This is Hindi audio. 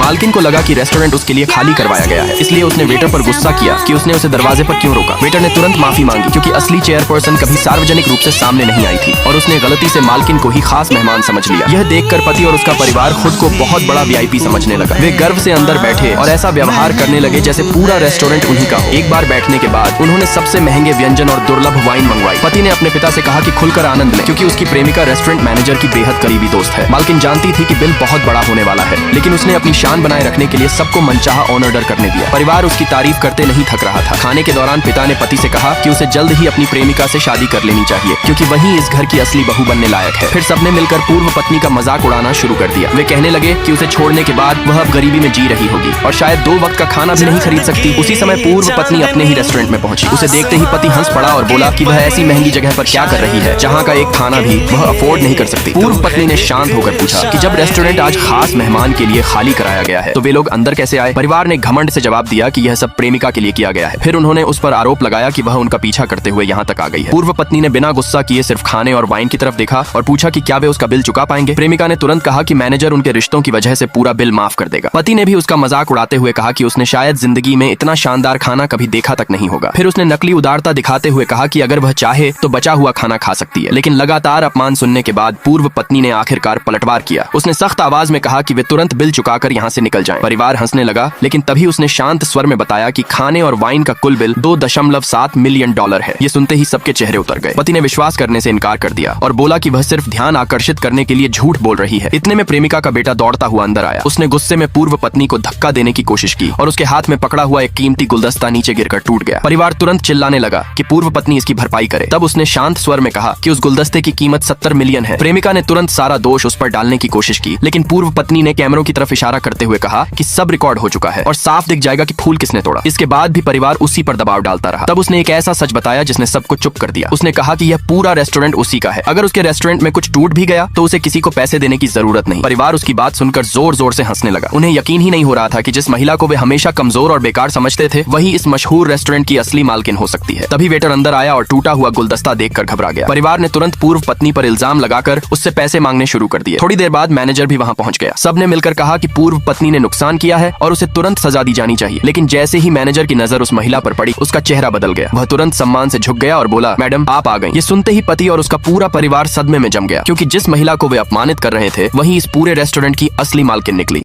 मालकिन को लगा कि रेस्टोरेंट उसके लिए खाली करवाया गया है, इसलिए उसने वेटर पर गुस्सा किया कि उसने उसे दरवाजे पर क्यों रोका। वेटर ने तुरंत माफी मांगी क्योंकि असली चेयरपर्सन कभी सार्वजनिक रूप से सामने नहीं आई थी और उसने गलती से मालकिन को ही खास मेहमान समझ लिया। यह देखकर पति और उसका परिवार खुद को बहुत बड़ा वीआईपी समझने लगा। वे गर्व से अंदर बैठे और ऐसा व्यवहार करने लगे जैसे पूरा रेस्टोरेंट उन्हीं का हो। एक बार बैठने के बाद उन्होंने सबसे महंगे व्यंजन और दुर्लभ वाइन मंगवाई। पति ने अपने पिता से कहा कि खुलकर आनंद लें क्योंकि उसकी प्रेमिका रेस्टोरेंट मैनेजर की बेहद करीबी दोस्त है। मालकिन जानती थी कि बिल बहुत बड़ा होने वाला है, लेकिन उसने अपनी शान बनाए रखने के लिए सबको मनचाहा ऑर्डर करने दिया। परिवार उसकी तारीफ करते नहीं थक रहा था। खाने के दौरान पिता ने पति से कहा कि उसे जल्द ही अपनी प्रेमिका से शादी कर लेनी चाहिए क्योंकि वही इस घर की असली बहू बनने लायक है। फिर सबने मिलकर पूर्व पत्नी का मजाक उड़ाना शुरू कर दिया। वे कहने लगे कि उसे छोड़ने के बाद वह अब गरीबी में जी रही होगी और शायद 2 वक्त का खाना भी नहीं खरीद सकती। उसी समय पूर्व पत्नी अपने ही रेस्टोरेंट में पहुंची। उसे देखते ही पति हंस पड़ा और बोला कि वह ऐसी महंगी जगह पर क्या कर रही है जहाँ का एक खाना भी वह अफोर्ड नहीं कर सकती। पूर्व पत्नी ने शांत होकर पूछा कि जब रेस्टोरेंट आज खास मेहमान के लिए खाली कराया गया है तो वे लोग अंदर कैसे आए। परिवार ने घमंड से जवाब दिया कि यह सब प्रेमिका के लिए किया गया है। फिर उन्होंने उस पर आरोप लगाया कि वह उनका पीछा करते हुए यहाँ तक आ गई है। पूर्व पत्नी ने बिना गुस्सा किए सिर्फ खाने और वाइन की तरफ देखा और पूछा कि क्या वे उसका बिल चुका पाएंगे। प्रेमिका ने तुरंत कहा कि मैनेजर उनके रिश्तों की वजह से पूरा बिल माफ कर देगा। पति ने भी उसका मजाक उड़ाते हुए कहा कि उसने शायद जिंदगी में इतना शानदार खाना कभी देखा तक नहीं होगा। फिर उसने नकली उदारता दिखाते हुए कहा कि अगर वह चाहे तो बचा हुआ खाना खा सकती है। लेकिन लगातार अपमान सुनने के बाद पूर्व पत्नी ने आखिरकार पलटवार किया। उसने सख्त आवाज में कहा कि वे तुरंत बिल चुकाकर यहाँ से निकल जाएं। परिवार हंसने लगा, लेकिन तभी उसने शांत स्वर में बताया कि खाने और वाइन का कुल बिल $2.7 मिलियन है। ये सुनते ही सबके चेहरे उतर गए। पति ने विश्वास करने से इनकार कर दिया और बोला कि वह सिर्फ ध्यान आकर्षित करने के लिए झूठ बोल रही है। इतने में प्रेमिका का बेटा दौड़ता हुआ अंदर आया। उसने गुस्से में पूर्व पत्नी को धक्का देने की कोशिश की और उसके हाथ में पकड़ा हुआ एक कीमती गुलदस्ता नीचे गिरकर टूट गया। परिवार तुरंत चिल्लाने लगा कि पूर्व पत्नी इसकी भरपाई करे। तब उसने शांत स्वर में कहा कि उस गुलदस्ते की कीमत 70 मिलियन है। प्रेमिका ने तुरंत सारा दोष उस पर डालने की कोशिश की, लेकिन पूर्व पत्नी ने कैमरों की तरफ इशारा करते हुए कहा कि सब रिकॉर्ड हो चुका है और साफ दिख जाएगा कि फूल किसने तोड़ा। इसके बाद भी परिवार उसी पर दबाव डालता रहा। तब उसने एक ऐसा सच बताया जिसने सबको चुप कर दिया। उसने कहा कि यह पूरा रेस्टोरेंट उसी का है। अगर उसके रेस्टोरेंट में कुछ टूट भी गया तो उसे किसी को पैसे देने की जरूरत नहीं। परिवार उसकी बात सुनकर जोर जोर से हंसने लगा। उन्हें यकीन ही नहीं हो रहा था कि जिस महिला को वे हमेशा कमजोर और बेकार समझते थे वही इस मशहूर रेस्टोरेंट की असली मालकिन हो सकती है। तभी वेटर अंदर आया और टूटा हुआ गुलदस्ता देखकर घबरा गया। परिवार ने तुरंत पूर्व पत्नी पर इल्जाम लगाकर उससे पैसे मांगने शुरू कर दिए। थोड़ी देर बाद मैनेजर भी वहां पहुंच गया। सबने मिलकर कहा कि पूर्व पत्नी ने नुकसान किया है और उसे तुरंत सजा दी जानी चाहिए। लेकिन जैसे ही मैनेजर की नजर उस महिला पर पड़ी उसका चेहरा बदल गया। वह तुरंत सम्मान से झुक गया और बोला, मैडम आप आ गई। ये सुनते ही पति और उसका पूरा परिवार सदमे में जम गया क्योंकि जिस महिला को वे अपमानित कर रहे थे वही इस पूरे रेस्टोरेंट की असली मालकिन निकली।